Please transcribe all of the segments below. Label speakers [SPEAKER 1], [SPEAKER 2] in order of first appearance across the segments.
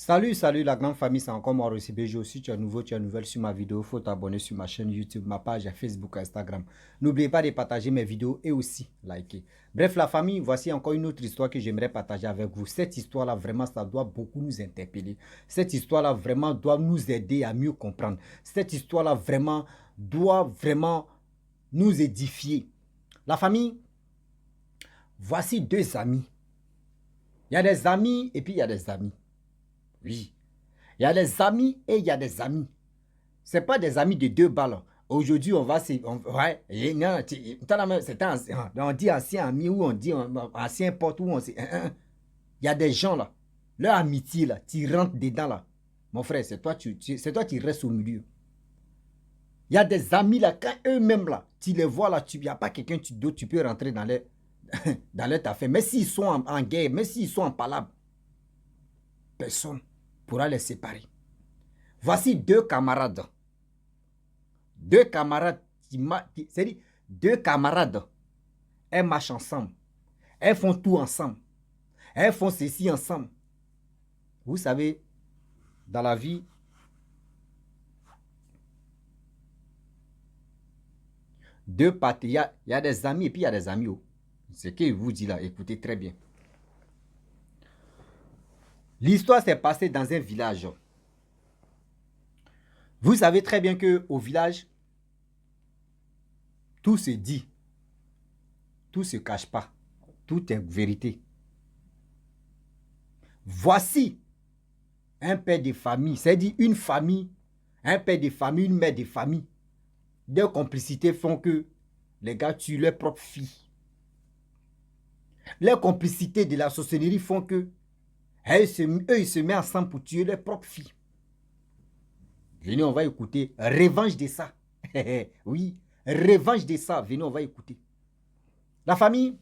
[SPEAKER 1] Salut la grande famille, c'est encore moi aussi BG. Si tu es nouveau, tu es nouvelle sur ma vidéo, il faut t'abonner sur ma chaîne YouTube, ma page Facebook, Instagram. N'oubliez pas de partager mes vidéos et aussi liker. Bref, la famille, voici encore une autre histoire que j'aimerais partager avec vous. Cette histoire-là, vraiment, ça doit beaucoup nous interpeller. Cette histoire-là, vraiment, doit nous aider à mieux comprendre. Cette histoire-là, vraiment, doit vraiment nous édifier. La famille, voici deux amis. Il y a des amis et puis il y a des amis. Oui. Il y a des amis et il y a des amis. Ce n'est pas des amis de deux balles. Aujourd'hui, on va se... ouais, on dit ancien ami ou on dit ancien pote ou on sait. Il y a des gens là. Leur amitié là, tu rentres dedans là. Mon frère, c'est toi, c'est toi qui restes au milieu. Il y a des amis là, quand eux-mêmes là, tu les vois là, il n'y a pas quelqu'un d'autre, tu peux rentrer dans les dans leur affaire. Mais s'ils sont en guerre, mais s'ils sont en palabre, personne pourra les séparer. Voici deux camarades. Deux camarades, c'est-à-dire deux camarades, elles marchent ensemble. Elles font tout ensemble. Elles font ceci ensemble. Vous savez, dans la vie, deux parties, il y a des amis et puis il y a des amis. Ce qu'il vous dit là, écoutez très bien. L'histoire s'est passée dans un village. Vous savez très bien qu'au village, tout se dit. Tout ne se cache pas. Tout est vérité. Voici un père de famille, c'est-à-dire une famille, un père de famille, une mère de famille. Des complicités font que les gars tuent leurs propres filles. Les complicités de la sorcellerie font que eux, ils se mettent ensemble pour tuer leurs propres filles. Venez, on va écouter. Revanche de ça. Oui, revanche de ça. Venez, on va écouter. La famille,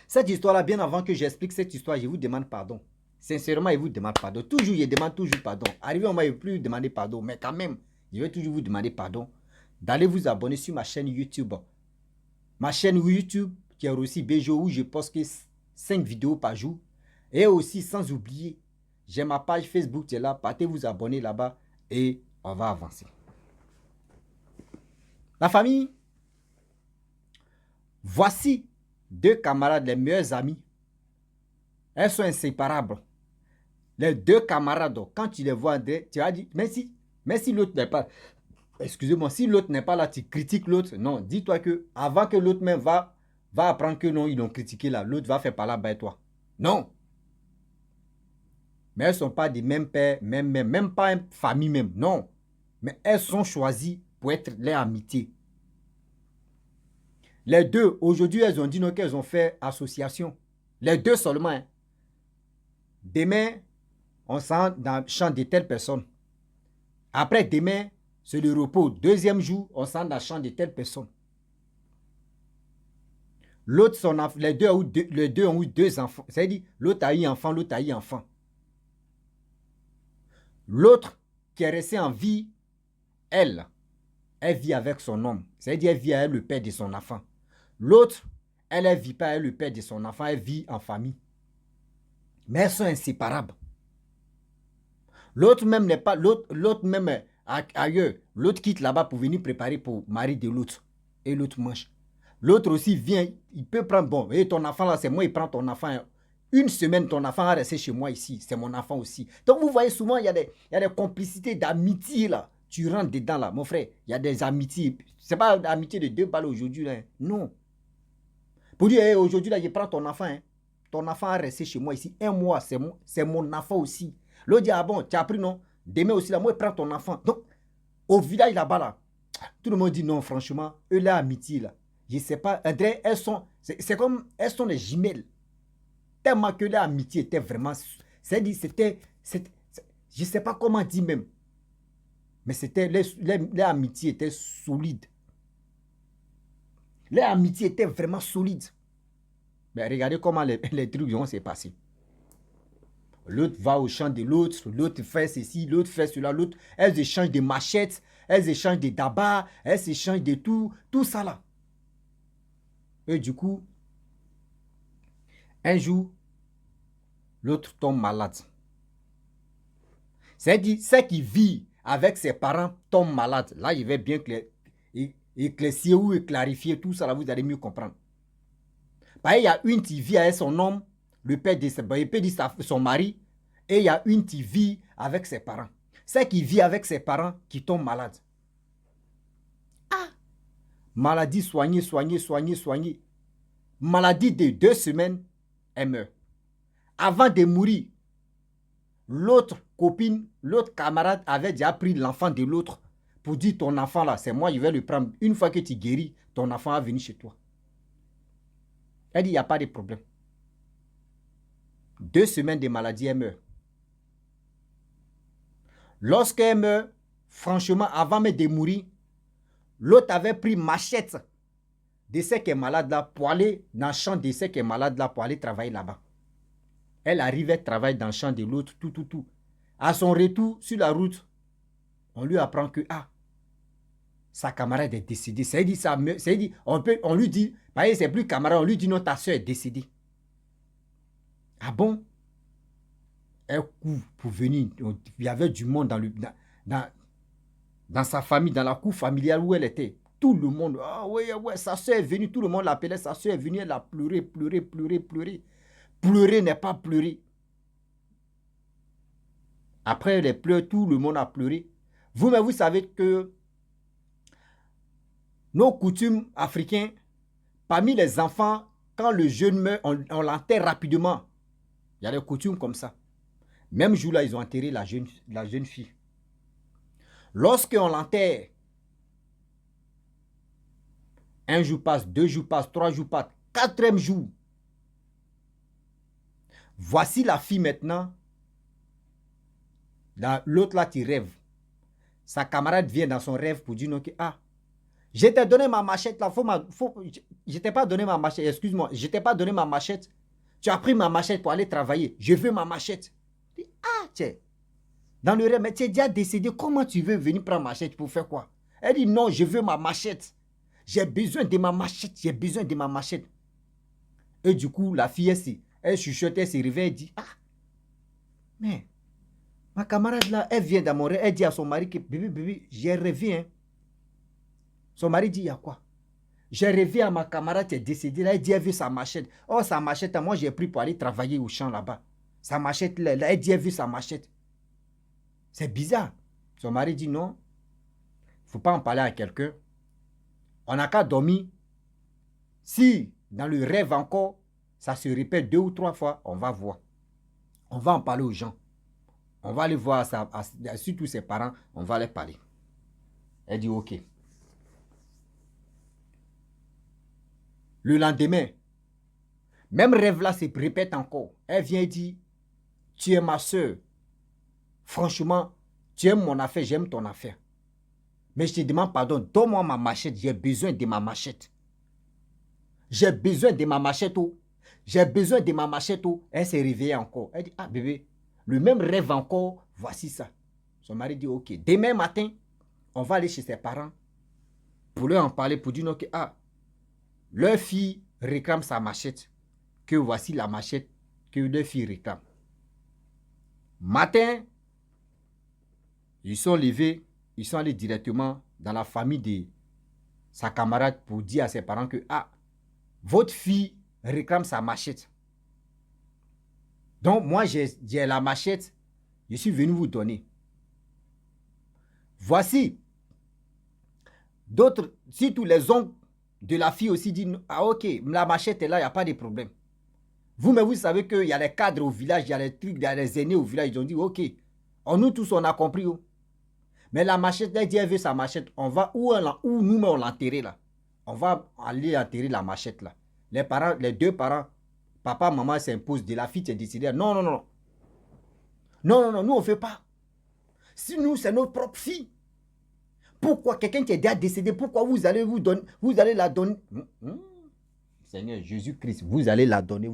[SPEAKER 1] cette histoire-là, bien avant que j'explique cette histoire, je vous demande pardon. Sincèrement, je vous demande pardon. Toujours, je demande toujours pardon. Arrivé, on ne m'a plus demandé pardon. Mais quand même, je vais toujours vous demander pardon. D'aller vous abonner sur ma chaîne YouTube. Ma chaîne YouTube, qui est aussi BGO, où je poste 5 vidéos par jour. Et aussi, sans oublier, j'ai ma page Facebook qui est là. Partez vous abonner là-bas et on va avancer. La famille, voici deux camarades, les meilleurs amis. Elles sont inséparables. Les deux camarades, quand tu les vois, tu vas dire, mais si l'autre n'est pas, excusez-moi, si l'autre n'est pas là, tu critiques l'autre. Non, dis-toi que avant que l'autre même va apprendre que non, ils l'ont critiqué là, l'autre va faire par là, ben toi. Non. Mais elles ne sont pas des mêmes pères, même pas une famille même, non. Mais elles sont choisies pour être les amitiés. Les deux, aujourd'hui, elles ont dit non, qu'elles ont fait association. Les deux seulement. Hein. Demain, on s'en dans le champ de telle personne. Après, demain, c'est le repos. Deuxième jour, on s'en dans le champ de telle personne. L'autre, les deux ont eu deux enfants. C'est-à-dire, l'autre a eu enfant, l'autre a eu enfant. L'autre qui est resté en vie, elle vit avec son homme. C'est-à-dire, elle vit avec le père de son enfant. L'autre, elle ne vit pas avec le père de son enfant, elle vit en famille. Mais elles sont inséparables. L'autre même n'est pas, l'autre même ailleurs. L'autre quitte là-bas pour venir préparer pour mari de l'autre. Et l'autre mange. L'autre aussi vient, il peut prendre, bon, et ton enfant là, c'est moi, il prend ton enfant. Une semaine, ton enfant a resté chez moi ici. C'est mon enfant aussi. Donc, vous voyez, souvent, il y a des complicités d'amitié là. Tu rentres dedans là, mon frère. Il y a des amitiés. Ce n'est pas l'amitié de deux balles aujourd'hui là. Non. Pour dire, hey, aujourd'hui là, je prends ton enfant. Hein. Ton enfant a resté chez moi ici. Un mois, c'est mon enfant aussi. L'autre dit, ah bon, tu as pris non? Demain aussi là, moi, je prends ton enfant. Donc, au village là-bas là, tout le monde dit non, franchement, eux, là, amitié là. Je ne sais pas, André, elles sont, c'est comme, elles sont des jumelles. Tellement que l'amitié était vraiment, c'est-à-dire, c'était, je ne sais pas comment dire même. Mais c'était, les amitiés étaient solides. Les amitiés étaient vraiment solides. Mais regardez comment les trucs vont se passer. L'autre va au champ de l'autre, l'autre fait ceci, l'autre fait cela, l'autre, elles échangent des machettes, elles échangent des dabas, elles échangent de tout ça là. Et du coup, un jour, l'autre tombe malade. C'est-à-dire, celle qui vit avec ses parents tombe malade. Là, je vais bien éclaircir ou clarifier tout ça, là, vous allez mieux comprendre. Il y a une qui vit avec son homme, le père de son mari, et il y a une qui vit avec ses parents. Celle qui vit avec ses parents qui tombe malade. Ah! Maladie soignée, soignée, soignée, soignée. Maladie de 2 semaines, elle meurt. Avant de mourir, l'autre copine, l'autre camarade avait déjà pris l'enfant de l'autre pour dire ton enfant là, c'est moi, je vais le prendre. Une fois que tu guéris, ton enfant va venir chez toi. Elle dit, il n'y a pas de problème. 2 semaines de maladie, elle meurt. Lorsqu'elle meurt, franchement, avant même de mourir, l'autre avait pris machette de celle qui est malade là pour aller dans le champ de celle qui est malade là pour aller travailler là-bas. Elle arrivait travailler dans le champ de l'autre, tout. À son retour sur la route, on lui apprend que sa camarade est décédée. C'est-à-dire, on lui dit, c'est plus camarade, on lui dit non, ta soeur est décédée. Ah bon? Elle court pour venir. Il y avait du monde dans sa famille, dans la cour familiale où elle était. Tout le monde, ouais, sa soeur est venue, tout le monde l'appelait, sa soeur est venue, elle a pleuré. Pleurer n'est pas pleurer. Après les pleurs, tout le monde a pleuré. Vous-même, vous savez que nos coutumes africaines, parmi les enfants, quand le jeune meurt, on l'enterre rapidement. Il y a des coutumes comme ça. Même jour là, ils ont enterré la jeune fille. Lorsqu'on l'enterre, 1 jour passe, 2 jours passent, 3 jours passent, 4e jour. Voici la fille maintenant. L'autre là qui rêve. Sa camarade vient dans son rêve pour dire non, je t'ai donné ma machette là. Je t'ai pas donné ma machette, excuse-moi, je t'ai pas donné ma machette. Tu as pris ma machette pour aller travailler. Je veux ma machette. Tiens. Dans le rêve, mais tu es déjà décédé. Comment tu veux venir prendre ma machette pour faire quoi? Elle dit non, je veux ma machette. J'ai besoin de ma machette. J'ai besoin de ma machette. Et du coup, la fille, elle chuchote, elle se réveille, elle dit mais ma camarade là, elle vient dans mon rêve, elle dit à son mari que bébé, j'ai rêvé. Hein. Son mari dit, il y a quoi? J'ai rêvé à ma camarade qui est décédée là, elle dit, elle veut sa machette. Oh, sa machette, moi j'ai pris pour aller travailler au champ là-bas. Sa machette là, elle dit, elle veut sa machette. C'est bizarre. Son mari dit, non, il ne faut pas en parler à quelqu'un. On n'a qu'à dormir. Si dans le rêve encore, ça se répète 2 ou 3 fois, on va voir. On va en parler aux gens. On va aller voir surtout ses parents, on va les parler. Elle dit ok. Le lendemain, même rêve là se répète encore. Elle vient et dit, tu es ma soeur. Franchement, tu aimes mon affaire, j'aime ton affaire. Mais je te demande pardon, donne-moi ma machette, j'ai besoin de ma machette. J'ai besoin de ma machette. J'ai besoin de ma machette. Elle s'est réveillée encore. Elle dit, ah bébé, le même rêve encore, voici ça. Son mari dit, ok, demain matin, on va aller chez ses parents pour leur en parler, pour dire, ok, leur fille réclame sa machette, que voici la machette que leur fille réclame. Matin, ils sont levés, ils sont allés directement dans la famille de sa camarade pour dire à ses parents que, votre fille réclame sa machette. Donc, moi, j'ai la machette, je suis venu vous donner. Voici. D'autres, surtout les oncles de la fille aussi disent, ok, la machette est là, il n'y a pas de problème. Vous-même, vous savez qu'il y a les cadres au village, il y a les trucs, il y a les aînés au village, ils ont dit, ok, nous tous, on a compris. Mais la machette, elle dit, elle veut sa machette, on va, où nous-mêmes, on l'enterrer là. On va aller enterrer la machette là. Les parents, les 2 parents, papa, maman s'imposent de la fille, tu es décidé. Non, nous on ne fait pas. Si nous, c'est notre propre fille. Pourquoi quelqu'un qui est déjà décédé, pourquoi vous allez la donner? Seigneur Jésus-Christ, vous allez la donner.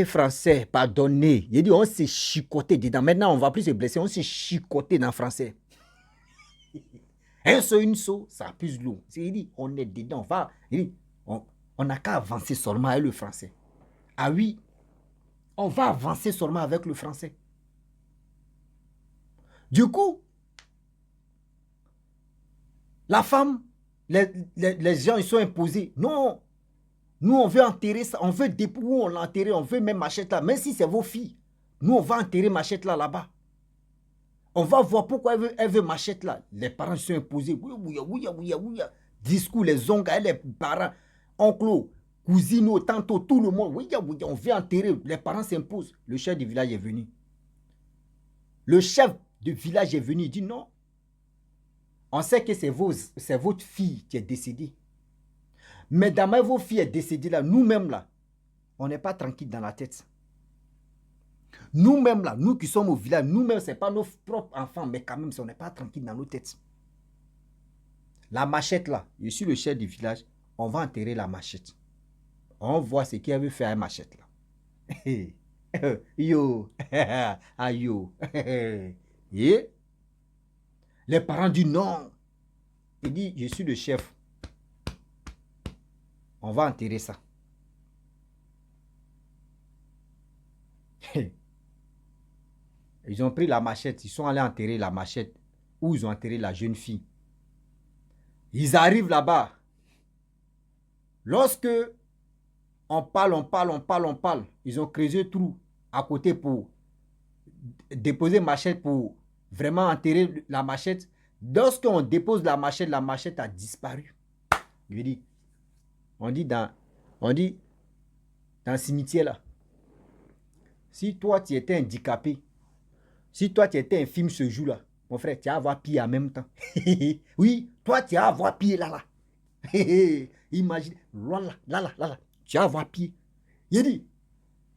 [SPEAKER 1] Français, pardonnez. Il dit, on s'est chicoté dedans. Maintenant, on ne va plus se blesser, on s'est chicoté dans le français. Un saut, une saut, ça puse l'eau. Il dit, on est dedans, on n'a qu'à avancer seulement avec le français. Ah oui, on va avancer seulement avec le français. Du coup, la femme, les gens, ils sont imposés. Non, nous, on veut enterrer ça, on veut dépouiller, on l'enterrer, on veut même Machette là, même si c'est vos filles. Nous, on va enterrer Machette là, là-bas. On va voir pourquoi elle veut Machette là. Les parents sont imposés. Oui, oui, oui, oui, oui. Discours, les ongas, les parents, oncles, cousines, tantos, tout le monde. Oui, oui, on veut enterrer. Les parents s'imposent. Le chef du village est venu. Le chef du village est venu. Il dit non. On sait que c'est votre fille qui est décédée. Mais demain, vos filles est décédée là. Nous-mêmes là, on n'est pas tranquille dans la tête. Nous-mêmes là, nous qui sommes au village, nous-mêmes, ce n'est pas nos propres enfants, mais quand même, on n'est pas tranquille dans nos têtes. La machette là, je suis le chef du village, on va enterrer la machette. On voit ce qu'il veut faire à la machette là. Yo, ah yo. Et les parents disent non. Il dit, je suis le chef. On va enterrer ça. Ils ont pris la machette, ils sont allés enterrer la machette où ils ont enterré la jeune fille. Ils arrivent là-bas. Lorsque on parle, ils ont creusé un trou à côté pour déposer machette pour vraiment enterrer la machette. Lorsqu'on dépose la machette a disparu. Je dis, on dit dans le cimetière là, si toi tu étais handicapé, si toi tu étais infirme ce jour-là, mon frère, tu vas avoir pied en même temps. Oui, toi tu vas avoir pied là. Imagine, là, tu vas avoir pied. Il dit,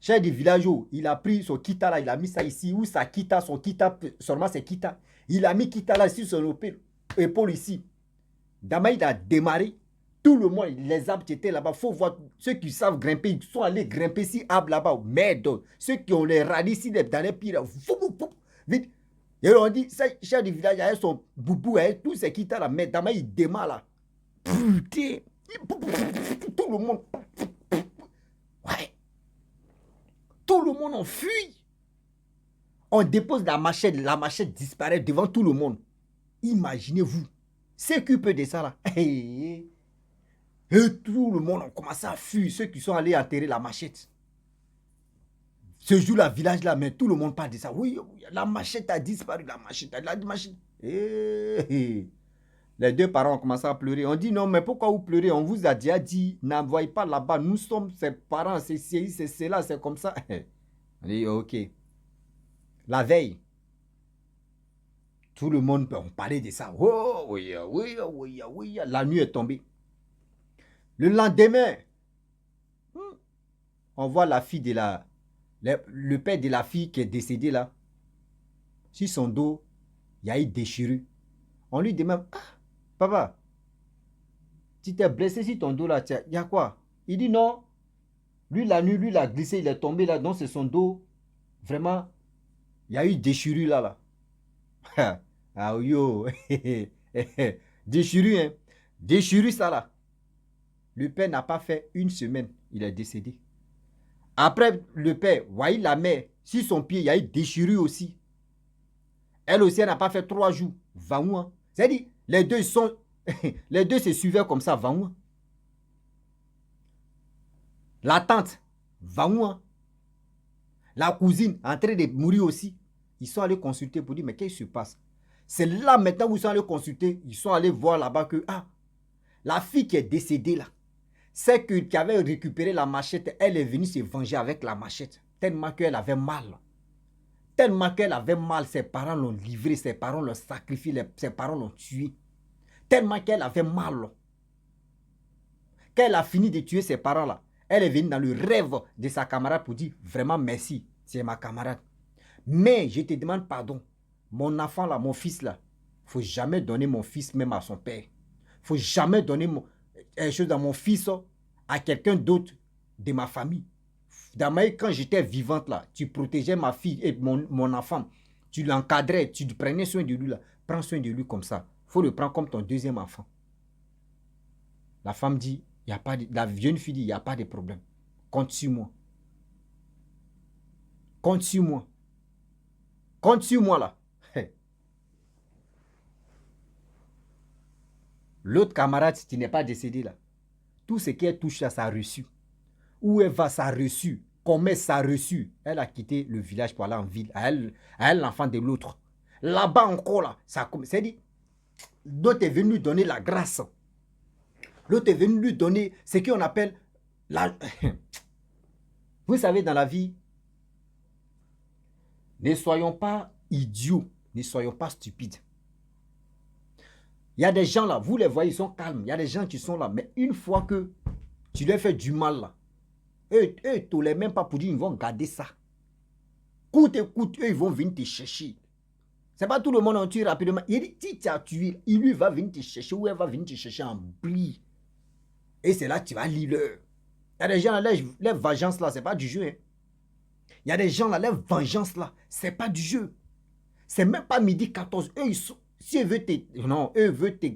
[SPEAKER 1] chef du village, il a pris son kita là, il a mis ça ici, ou sa kita, son kita, seulement c'est kita. Il a mis kita là sur son épaule ici. Demain, il a démarré. Tout le monde, les arbres qui étaient là-bas, il faut voir ceux qui savent grimper, ils sont allés grimper si arbres là-bas. Merde, ceux qui ont les radis ici dans les pieds, vite. Et on dit, chef du village, avec son boubou, avec tous ces kita là, mais demain, il démarre là. Putain, tout le monde. Ouais. Tout le monde en fuit. On dépose la machette disparaît devant tout le monde. Imaginez-vous. C'est qui peut de ça là. Et tout le monde a commencé à fuir. Ceux qui sont allés enterrer la machette. Ce jour-là, village là, mais tout le monde parle de ça. Oui, la machette a disparu. La machette. Et les deux parents ont commencé à pleurer. On dit non, mais pourquoi vous pleurez? On vous a déjà dit, n'envoyez pas là-bas. Nous sommes ses parents, c'est cela, c'est comme ça. On dit ok. La veille, tout le monde on parlait de ça. Oh, oui, la nuit est tombée. Le lendemain, on voit la fille de le père de la fille qui est décédée là. Sur son dos, il y a eu déchirure. On lui demande, ah, papa, tu t'es blessé sur ton dos là, il y a quoi? Il dit non. Lui, la nuit, lui, il a glissé, il est tombé là, donc c'est son dos. Vraiment, il y a eu déchirure là. Ah yo, déchirure, hein. Déchirure ça là. Le père n'a pas fait une semaine, il est décédé. Après le père, voyez la mère, sur son pied, il y a eu déchirure aussi. Elle aussi, elle n'a pas fait 3 jours. Vaoua. C'est-à-dire, les deux sont, les deux se suivaient comme ça, vaoua. La tante, vaoua. La cousine, en train de mourir aussi. Ils sont allés consulter pour dire, mais qu'est-ce qui se passe? C'est là maintenant où ils sont allés consulter, ils sont allés voir là-bas que, ah, la fille qui est décédée là, c'est qui avait récupéré la machette, elle est venue se venger avec la machette, tellement qu'elle avait mal. Tellement qu'elle avait mal, ses parents l'ont livré, ses parents l'ont sacrifié, ses parents l'ont tué. Tellement qu'elle avait mal. Quand elle a fini de tuer ses parents là, elle est venue dans le rêve de sa camarade pour dire, vraiment merci, c'est ma camarade. Mais je te demande pardon. Mon enfant là, mon fils là, il ne faut jamais donner mon fils même à son père. Il ne faut jamais donner quelque chose dans mon fils à quelqu'un d'autre de ma famille. Quand j'étais vivante là, tu protégeais ma fille et mon enfant. Tu l'encadrais, tu prenais soin de lui là. Prends soin de lui comme ça. Il faut le prendre comme ton deuxième enfant. La femme dit, y a pas de, la jeune fille dit, il n'y a pas de problème. Compte sur moi. Compte sur moi. Compte sur moi là. L'autre camarade qui n'est pas décédé là, tout ce qu'elle touche là, ça a reçu. Où elle va, ça a reçu. Comment ça a reçu. Elle a quitté le village pour aller en ville. À elle l'enfant de l'autre. Là-bas encore là, ça a commencé. C'est-à-dire, l'autre est venu lui donner la grâce. L'autre est venu lui donner ce qu'on appelle la... Vous savez, dans la vie, ne soyons pas idiots, ne soyons pas stupides. Il y a des gens là, vous les voyez, ils sont calmes. Il y a des gens qui sont là, mais une fois que tu leur fais du mal là, eux, ils ne tolèrent même pas pour dire ils vont garder ça. Coûte et coûte, eux, ils vont venir te chercher. Ce n'est pas tout le monde en tue rapidement. Il dit, si tu as tué, il lui va venir te chercher ou elle va venir te chercher en blie. Et c'est là que tu vas lire l'heure. Il y a des gens là, les vengeances là, ce n'est pas du jeu. Hein. Il y a des gens là, les vengeances là, ce n'est pas du jeu. C'est même pas midi 14. Eux, ils sont, si eux veulent te... Non, eux veulent te...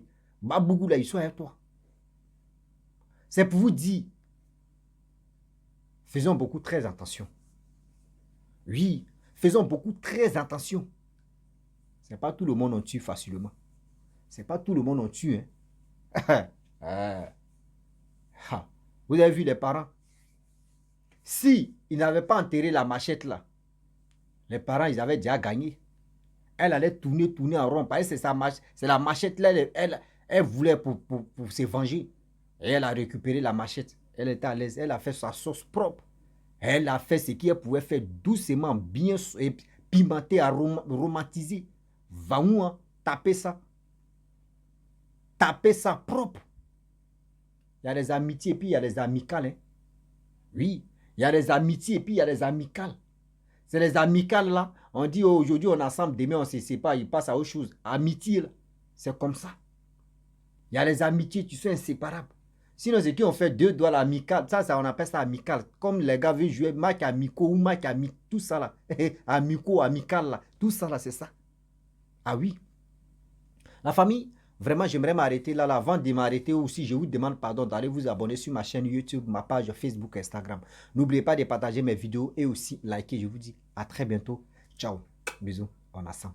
[SPEAKER 1] Babougou là, ils sont avec toi. C'est pour vous dire, faisons beaucoup très attention. Oui, faisons beaucoup très attention. Ce n'est pas tout le monde on tue facilement. Ce n'est pas tout le monde on tue. Hein. Vous avez vu les parents? Si ils n'avaient pas enterré la machette là, les parents, ils avaient déjà gagné. Elle allait tourner en rond. Parce que c'est la machette là, elle voulait pour se venger. Et elle a récupéré la machette. Elle était à l'aise. Elle a fait sa sauce propre. Elle a fait ce qu'elle pouvait faire doucement, bien pimenté, aromatisé. Va où, hein? Tapez ça. Tapez ça propre. Il y a des amitiés et puis il y a des amicales. Hein? Oui, il y a des amitiés et puis il y a des amicales. C'est les amicales là. On dit oh, aujourd'hui on est ensemble, demain on se sépare, il passe à autre chose. Amitié, c'est comme ça. Il y a les amitiés qui sont inséparables. Sinon, c'est qui ont fait deux doigts l'amical. Ça, on appelle ça amical. Comme les gars veulent jouer match amico ou match amical. Tout ça là. Amico, amical là. Tout ça là, c'est ça. Ah oui. La famille, vraiment, j'aimerais m'arrêter là. Avant de m'arrêter aussi, je vous demande pardon d'aller vous abonner sur ma chaîne YouTube, ma page Facebook, Instagram. N'oubliez pas de partager mes vidéos et aussi liker. Je vous dis à très bientôt. Ciao. Bisous. On a ça.